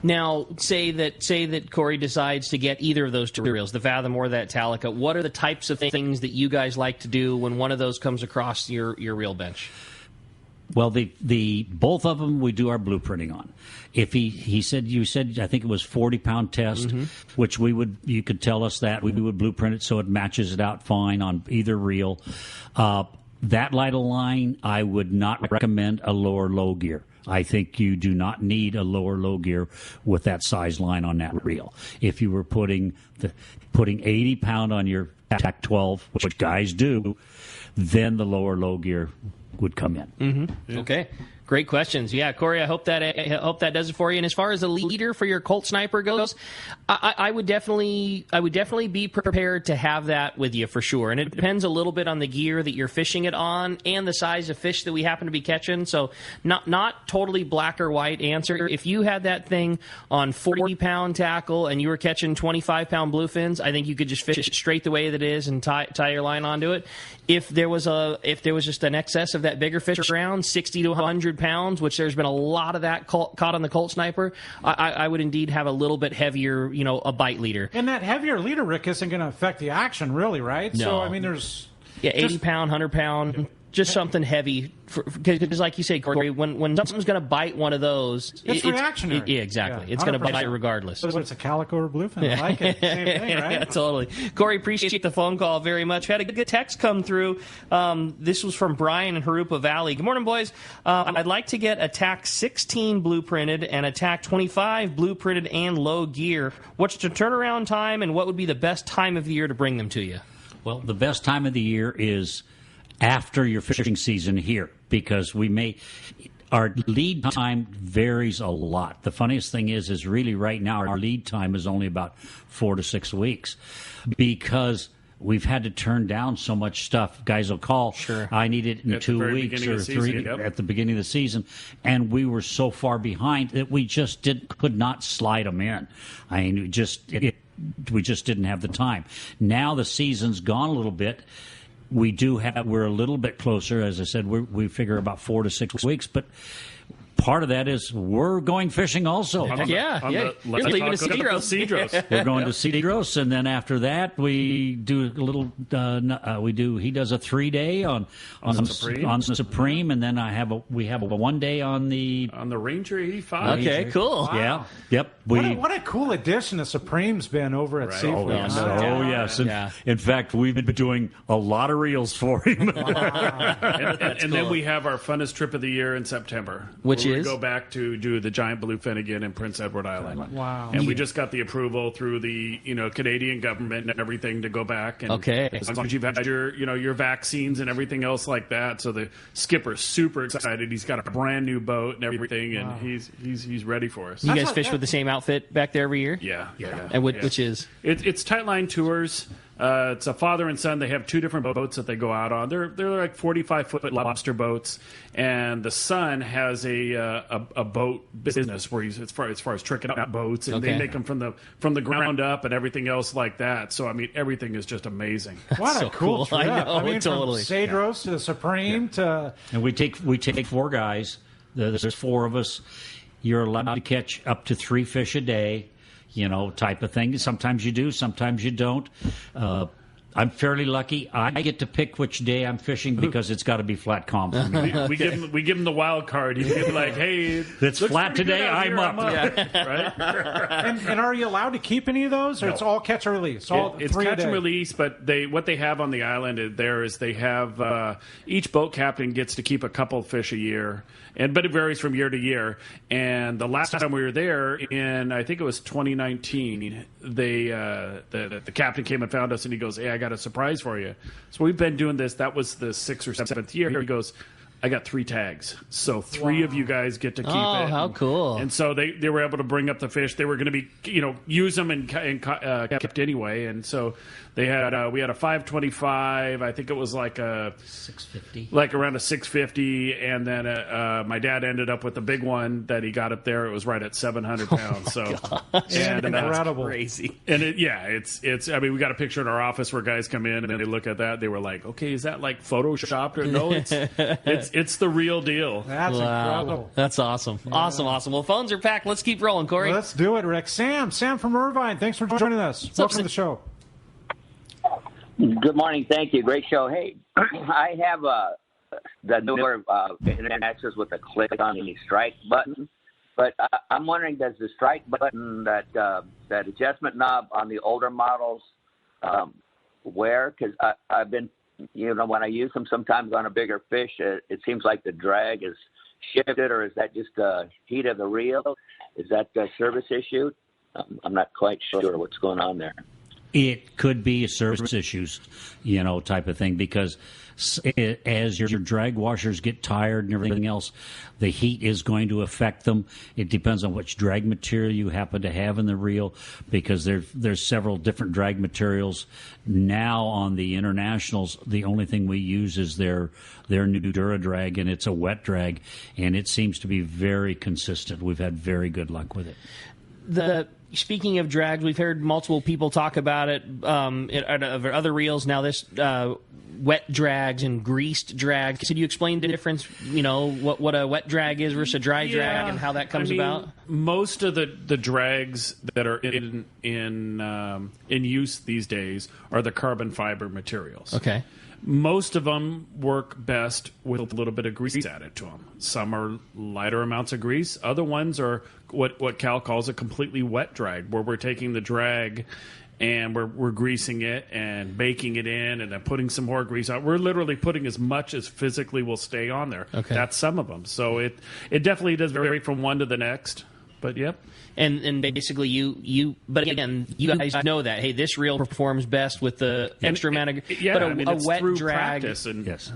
Now, say that Corey decides to get either of those two reels, the Fathom or that Talica. What are the types of things that you guys like to do when one of those comes across your reel bench? Well, the both of them we do our blueprinting on. If you said I think it was 40-pound test, mm-hmm. which you could tell us that we would blueprint it so it matches it out fine on either reel. That light of line, I would not recommend a low gear. I think you do not need a low gear with that size line on that reel. If you were putting 80 pound on your TAC 12, which guys do, then the low gear would come in. Mm-hmm. Yeah. Okay. Great questions. Yeah, Corey, I hope that does it for you. And as far as the leader for your Colt Sniper goes, I would definitely be prepared to have that with you for sure. And it depends a little bit on the gear that you're fishing it on and the size of fish that we happen to be catching. So not totally black or white answer. If you had that thing on 40-pound tackle and you were catching 25-pound bluefins, I think you could just fish it straight the way that it is and tie your line onto it. If there was just an excess of that bigger fish around, 60 to 100 pounds, which there's been a lot of that caught on the Colt Sniper, I would indeed have a little bit heavier, a bite leader. And that heavier leader, Rick, isn't going to affect the action, really, right? No. So, I mean, there's... Yeah, 80-pound, 100-pound, just something heavy. Because like you say, Corey, when something's going to bite one of those... It's reactionary. Yeah, exactly. Yeah, it's going to bite you regardless. Whether it's a calico or bluefin, I like it. Same thing, right? Yeah, totally. Corey, appreciate the phone call very much. We had a good text come through. This was from Brian in Harupa Valley. Good morning, boys. I'd like to get a TAC 16 blueprinted and a TAC 25 blueprinted and low gear. What's the turnaround time, and what would be the best time of the year to bring them to you? Well, the best time of the year is after your fishing season here, because our lead time varies a lot. The funniest thing is really right now our lead time is only about 4 to 6 weeks, because we've had to turn down so much stuff. Guys will call, sure, I need it in 2 weeks or 3 at the beginning of the season, and we were so far behind that we just could not slide them in. I mean, we just didn't have the time. Now the season's gone a little bit. We're a little bit closer. As I said, we figure about 4 to 6 weeks, but part of that is we're going fishing also. You're leaving to Cedros. We're going to Cedros, and then after that we do a little. He does a 3-day on Supreme, and then we have a 1 day on the Ranger 85. Okay, cool. Wow. Yeah, yep. What a cool addition the Supreme's been over at Seafood. Yes. In fact, we've been doing a lot of reels for him. and then we have our funnest trip of the year in September, which is we go back to do the giant bluefin again in Prince Edward Island. Wow! And we just got the approval through the Canadian government and everything to go back. And as long as you've had your vaccines and everything else like that, so the skipper's super excited. He's got a brand new boat and everything, and he's ready for us. You guys fish with the same outfit back there every year? Yeah. And which is? It's Tightline Tours. It's a father and son. They have 2 different boats that they go out on. They're like 45-foot lobster boats, and the son has a boat business where he's as far as tricking out boats, and they make them from the ground up and everything else like that. So I mean, everything is just amazing. What a cool trip! I know, totally. From Cedros to the Supreme to, and we take 4 guys. There's 4 of us. You're allowed to catch up to 3 fish a day. Type of thing. Sometimes you do, sometimes you don't. I'm fairly lucky. I get to pick which day I'm fishing because it's got to be flat calm for me. We give him the wild card. He's like, hey, it's flat today. I'm up. Yeah. Right? And are you allowed to keep any of those, or No. it's all catch and release? It's catch and release, but what they have on the island is they have each boat captain gets to keep a couple fish a year, but it varies from year to year. And the last time we were there, in I think it was 2019, the captain came and found us, and he goes, "Hey, I got a surprise for you." So we've been doing this. That was the 6th or 7th year. He goes, I got 3 tags. So 3 of you guys get to keep it. Oh, how cool. And so they were able to bring up the fish. They were going to be, use them and kept anyway. And so we had a 525. I think it was like a 650. Like around a 650. And then my dad ended up with the big one that he got up there. It was right at 700 pounds. And incredible. Crazy. And it's I mean, we got a picture in our office where guys come in and they look at that. They were like, okay, is that like photoshopped? Or no, it's the real deal. That's incredible. That's awesome. Yeah. Awesome. Well, phones are packed. Let's keep rolling, Corey. Let's do it, Rick. Sam from Irvine. Thanks for joining us. Welcome to the show. Good morning. Thank you. Great show. Hey, I have the newer internet access with a click on the strike button, but I'm wondering, does the strike button, that adjustment knob on the older models, wear? Because I've been, when I use them sometimes on a bigger fish, it seems like the drag is shifted, or is that just the heat of the reel? Is that a service issue? I'm not quite sure what's going on there. It could be service issues, type of thing, because as your drag washers get tired and everything else, the heat is going to affect them. It depends on which drag material you happen to have in the reel, because there's several different drag materials. Now on the internationals, the only thing we use is their new Dura drag, and it's a wet drag, and it seems to be very consistent. We've had very good luck with it. Speaking of drags, we've heard multiple people talk about it of other reels. Now this wet drags and greased drags. Could you explain the difference? What a wet drag is versus a dry drag, and how that comes about. Most of the drags that are in use these days are the carbon fiber materials. Okay. Most of them work best with a little bit of grease added to them. Some are lighter amounts of grease. Other ones are what Cal calls a completely wet drag, where we're taking the drag and we're greasing it and baking it in and then putting some more grease on. We're literally putting as much as physically will stay on there. Okay. That's some of them. So it definitely does vary from one to the next. But yep. And basically but again, you guys know that, hey, this reel performs best with the extra amount of, but a wet drag,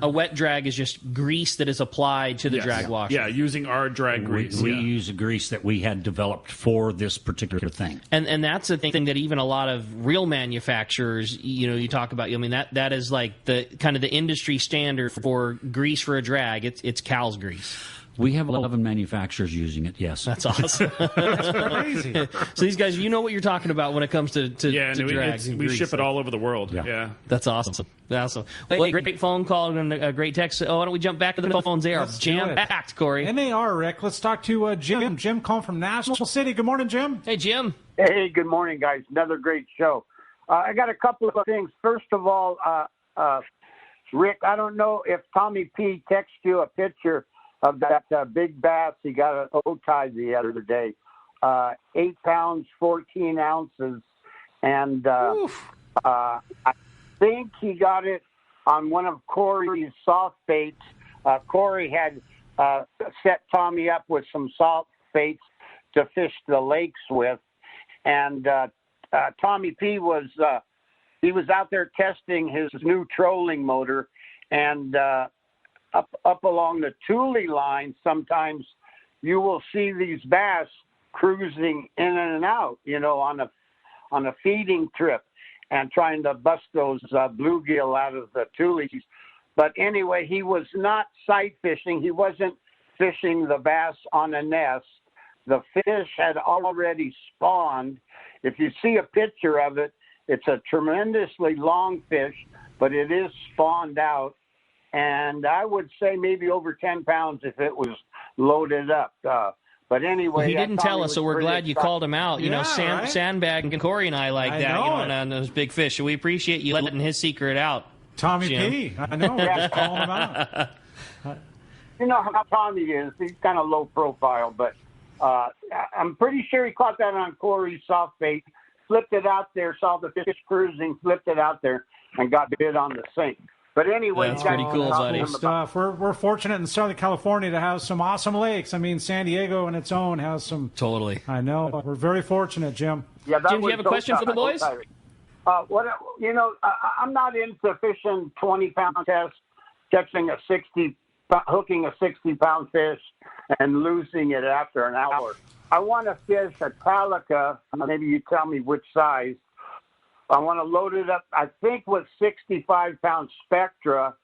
a wet drag is just grease that is applied to the drag washer. Yeah, using our drag grease. We use a grease that we had developed for this particular thing. And that's the thing that even a lot of reel manufacturers, you talk about, that is like the kind of the industry standard for grease for a drag. It's Cal's grease. We have 11 manufacturers using it, yes. That's awesome. That's crazy. So these guys, what you're talking about when it comes to drags. We ship it all over the world. Yeah. That's awesome. Well, great phone call and a great text. Why don't we jump back to the phones? They are jam-packed, Corey. And they are, Rick. Let's talk to Jim. Jim calling from National City. Good morning, Jim. Hey, Jim. Hey, good morning, guys. Another great show. I got a couple of things. First of all, Rick, I don't know if Tommy P texted you a picture of that big bass he got at Otay the other day. 8 pounds, 14 ounces. And I think he got it on one of Corey's soft baits. Corey had set Tommy up with some soft baits to fish the lakes with. And Tommy P was out there testing his new trolling motor, and up along the Thule line, sometimes you will see these bass cruising in and out, on a feeding trip and trying to bust those bluegill out of the Thules. But anyway, he was not sight fishing. He wasn't fishing the bass on a nest. The fish had already spawned. If you see a picture of it, it's a tremendously long fish, but it is spawned out. And I would say maybe over 10 pounds if it was loaded up. But anyway, well, he didn't tell us, so we're glad you called him out. You know, right? Sandbag and Corey and I like that on those big fish. So we appreciate you letting his secret out. Tommy Jim. P. I know. We're just calling him out. You know how Tommy is. He's kind of low profile, but I'm pretty sure he caught that on Corey's soft bait, flipped it out there, saw the fish cruising, flipped it out there, and got bit on the sink. But anyway, that's pretty cool, buddy. Stuff. We're fortunate in Southern California to have some awesome lakes. I mean, San Diego in its own has some. Totally. I know. We're very fortunite, Jim. Yeah, Jim, do you have a question for the boys? I'm not into fishing 20-pound tests, hooking a 60-pound fish, and losing it after an hour. I want to fish a calica. Maybe you tell me which size. I want to load it up, I think, with 65-pound Spectra,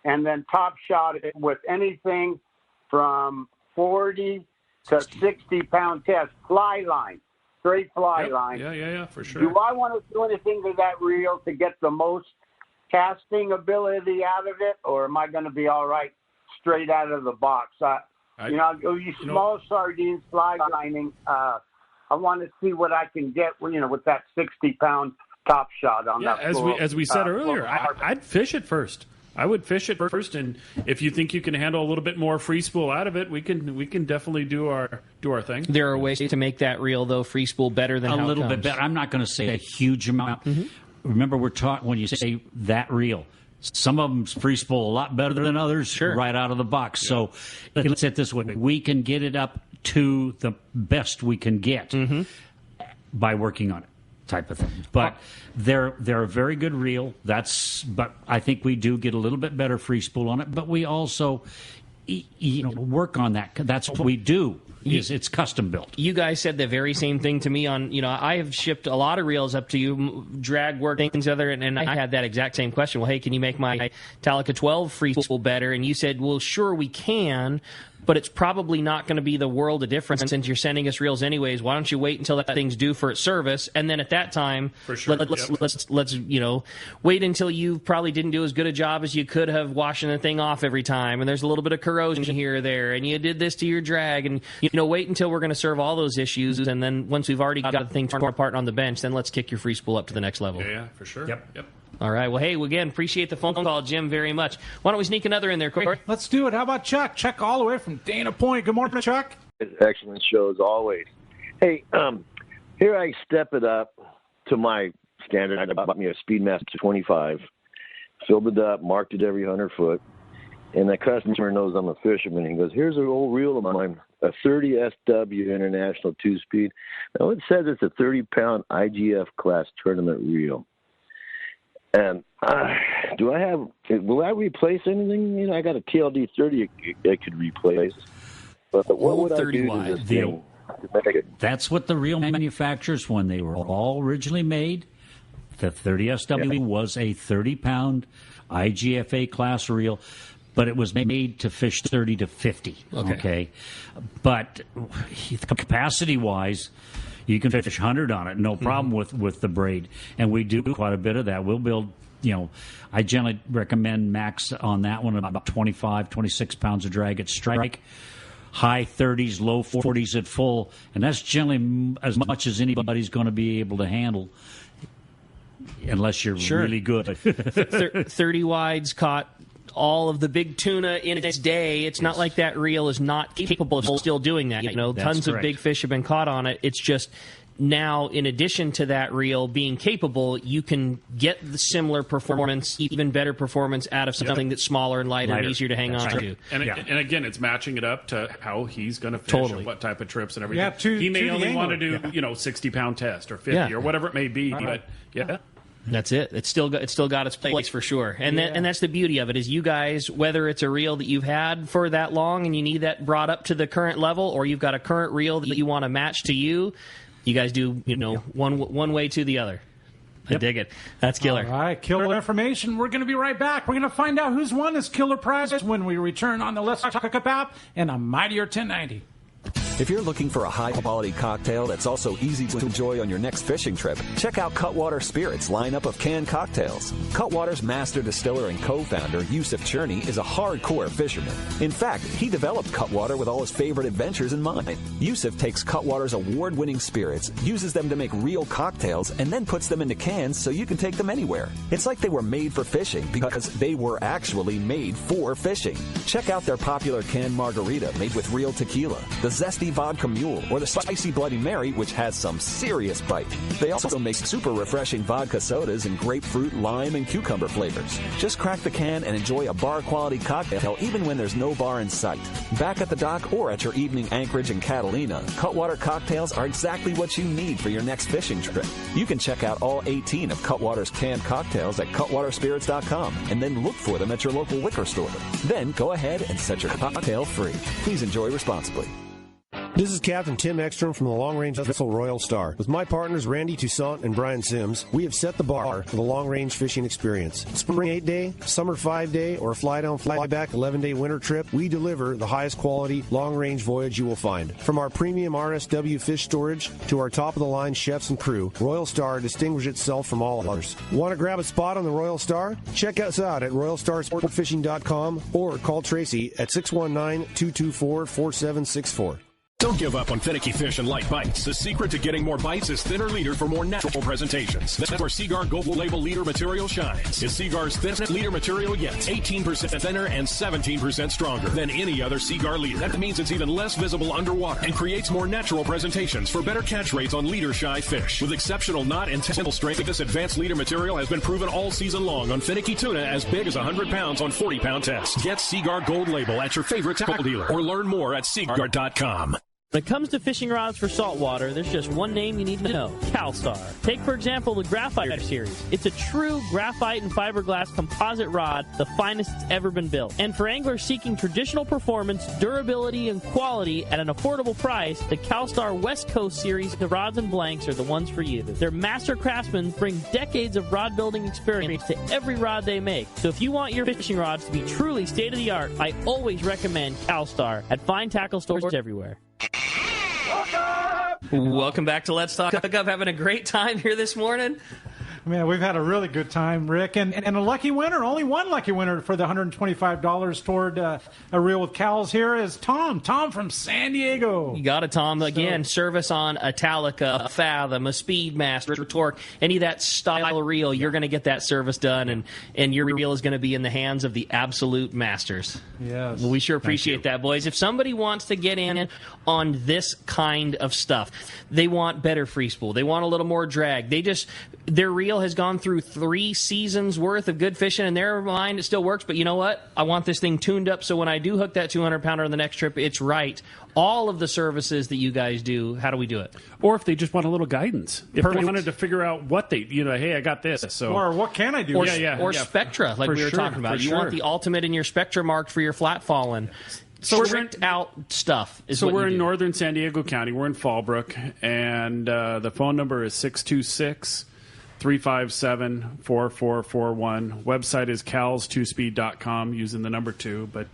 and then top shot it with anything from 40 to 60-pound test fly line, straight fly line. Yeah, for sure. Do I want to do anything to that reel to get the most casting ability out of it, or am I going to be all right straight out of the box? You small sardines fly lining. I want to see what I can get, with that 60-pound top shot on that. As we said earlier, I'd fish it first. I would fish it first, and if you think you can handle a little bit more free spool out of it, we can definitely do our thing. There are ways to make that reel though free spool better than a little bit better. I'm not going to say a huge amount. Mm-hmm. Remember, we're talking when you say that reel. Some of them free spool a lot better than others right out of the box. Yeah. So let's say it this way: we can get it up to the best we can get by working on it. Type of thing, but they're a very good reel. But I think we do get a little bit better free spool on it. But we also, work on that. That's what we do. It's custom built. You guys said the very same thing to me on. I have shipped a lot of reels up to you, drag work, things other, and I had that exact same question. Well, hey, can you make my Talica 12 free spool better? And you said, well, sure we can. But it's probably not going to be the world of difference since you're sending us reels anyways. Why don't you wait until that thing's due for its service, and then at that time, for sure. let's wait until you probably didn't do as good a job as you could have washing the thing off every time, and there's a little bit of corrosion here or there, and you did this to your drag, and wait until we're going to serve all those issues, and then once we've already got the thing torn apart on the bench, then let's kick your free spool up to the next level. Yeah, for sure. Yep. All right. Well, hey, again, appreciate the phone call, Jim, very much. Why don't we sneak another in there, Corey? Let's do it. How about Chuck? Chuck all the way from Dana Point. Good morning, Chuck. Excellent show as always. Hey, here I step it up to my standard. I bought me a Speedmaster 25, filled it up, marked it every 100 foot, and the customer knows I'm a fisherman. He goes, here's an old reel of mine, a 30 SW International 2-speed. Now, it says it's a 30-pound IGF class tournament reel. And will I replace anything? I got a TLD 30 I could replace. But what would I do to this thing to make it? That's what the reel manufacturers, when they were all originally made, the 30 SW was a 30-pound IGFA class reel, but it was made to fish 30 to 50. Okay? But capacity-wise, you can fish 100 on it, no problem with the braid. And we do quite a bit of that. We'll build, I generally recommend max on that one about 25, 26 pounds of drag at strike, high 30s, low 40s at full. And that's generally as much as anybody's going to be able to handle unless you're really good. 30 wides caught all of the big tuna in its day. It's not like that reel is not capable of still doing that. Tons of big fish have been caught on it. It's just now, in addition to that reel being capable, you can get the similar performance, even better performance out of something that's smaller and lighter and easier to hang on to. And again, it's matching it up to how he's going to fish and what type of trips and everything. He may only want to do 60-pound test or 50 or whatever it may be, but That's it. It's still got its place for sure. And that's the beauty of it is you guys, whether it's a reel that you've had for that long and you need that brought up to the current level, or you've got a current reel that you want to match to you guys do one way to the other. I dig it. That's killer. All right, killer information. We're going to be right back. We're going to find out who's won this killer prize when we return on the Let's Talk Hookup app and a Mightier 1090. If you're looking for a high-quality cocktail that's also easy to enjoy on your next fishing trip, check out Cutwater Spirits' lineup of canned cocktails. Cutwater's master distiller and co-founder, Yusuf Cherney, is a hardcore fisherman. In fact, he developed Cutwater with all his favorite adventures in mind. Yusuf takes Cutwater's award-winning spirits, uses them to make real cocktails, and then puts them into cans so you can take them anywhere. It's like they were made for fishing because they were actually made for fishing. Check out their popular canned margarita made with real tequila, the zesty vodka mule, or the spicy Bloody Mary, which has some serious bite. They also make super refreshing vodka sodas in grapefruit, lime, and cucumber flavors. Just crack the can and enjoy a bar-quality cocktail even when there's no bar in sight. Back at the dock or at your evening anchorage in Catalina, Cutwater cocktails are exactly what you need for your next fishing trip. You can check out all 18 of Cutwater's canned cocktails at cutwaterspirits.com and then look for them at your local liquor store. Then go ahead and set your cocktail free. Please enjoy responsibly. This is Captain Tim Ekstrom from the long-range vessel Royal Star. With my partners Randy Toussaint and Brian Sims, we have set the bar for the long-range fishing experience. Spring 8-day, summer 5-day, or a fly-down, fly-back 11-day winter trip, we deliver the highest quality long-range voyage you will find. From our premium RSW fish storage to our top-of-the-line chefs and crew, Royal Star distinguishes itself from all others. Want to grab a spot on the Royal Star? Check us out at RoyalStarSportFishing.com or call Tracy at 619-224-4764. Don't give up on finicky fish and light bites. The secret to getting more bites is thinner leader for more natural presentations. That's where Seaguar Gold Label leader material shines. It's Seaguar's thinnest leader material yet. 18% thinner and 17% stronger than any other Seaguar leader. That means it's even less visible underwater and creates more natural presentations for better catch rates on leader-shy fish. With exceptional knot and tensile strength, this advanced leader material has been proven all season long on finicky tuna as big as 100 pounds on 40-pound tests. Get Seaguar Gold Label at your favorite tackle dealer or learn more at Seaguar.com. When it comes to fishing rods for saltwater, there's just one name you need to know: CalStar. Take, for example, the Graphite series. It's a true graphite and fiberglass composite rod, the finest it's ever been built. And for anglers seeking traditional performance, durability, and quality at an affordable price, the CalStar West Coast series of rods and blanks are the ones for you. Their master craftsmen bring decades of rod building experience to every rod they make. So if you want your fishing rods to be truly state-of-the-art, I always recommend CalStar at fine tackle stores everywhere. Welcome back to Let's Talk Hookup. Having a great time here this morning. Man, we've had a really good time, Rick. And a lucky winner, only one lucky winner for the $125 toward a reel with Cals here is Tom. Tom from San Diego. You got it, Tom. Again, service on a Talica, a Fathom, a Speedmaster, a Torque, any of that style reel, you're going to get that service done, and your reel is going to be in the hands of the absolute masters. Yes. Well, we sure appreciate that, boys. If somebody wants to get in on this kind of stuff, they want better free spool, they want a little more drag, their reel has gone through 3 seasons worth of good fishing. In their mind, it still works, but you know what? I want this thing tuned up so when I do hook that 200-pounder on the next trip, it's right. All of the services that you guys do, how do we do it? Or if they just want a little guidance. If they wanted to figure out what they, hey, I got this. So. Or what can I do? Or Spectra, like we were talking about. You want the ultimate in your Spectra marked for your flat fallen. So tricked out stuff. We're in northern San Diego County. We're in Fallbrook, and the phone number is 626-357-4441. Website is cals2speed.com using the number 2. But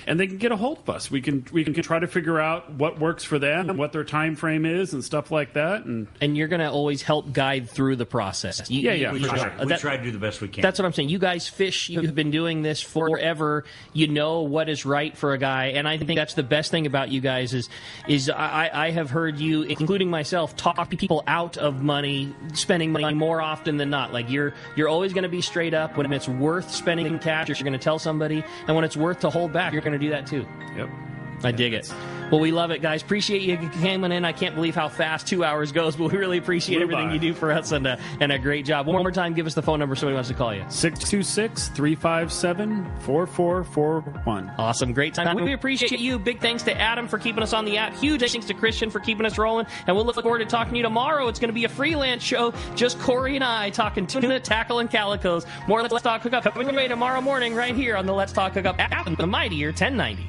and they can get a hold of us. We can try to figure out what works for them and what their time frame is and stuff like that. And you're going to always help guide through the process. We try to do the best we can. That's what I'm saying. You guys fish. You've been doing this forever. You know what is right for a guy, and I think that's the best thing about you guys is I have heard you, including myself, talk people out of spending money more often than not. Like you're always going to be straight up. When it's worth spending cash, you're going to tell somebody, and when it's worth to hold back, you're going to do that too. Yep. I dig it. Well, we love it, guys. Appreciate you coming in. I can't believe how fast 2 hours goes, but we really appreciate everything you do for us, and a great job. One more time, give us the phone number so somebody wants to call you. 626-357-4441. Awesome. Great time. We appreciate you. Big thanks to Adam for keeping us on the app. Huge thanks to Christian for keeping us rolling, and we'll look forward to talking to you tomorrow. It's going to be a freelance show, just Corey and I talking tuna, tackle, and calicos. More Let's Talk Hookup coming your way tomorrow morning right here on the Let's Talk Hookup app, the mightier 1090.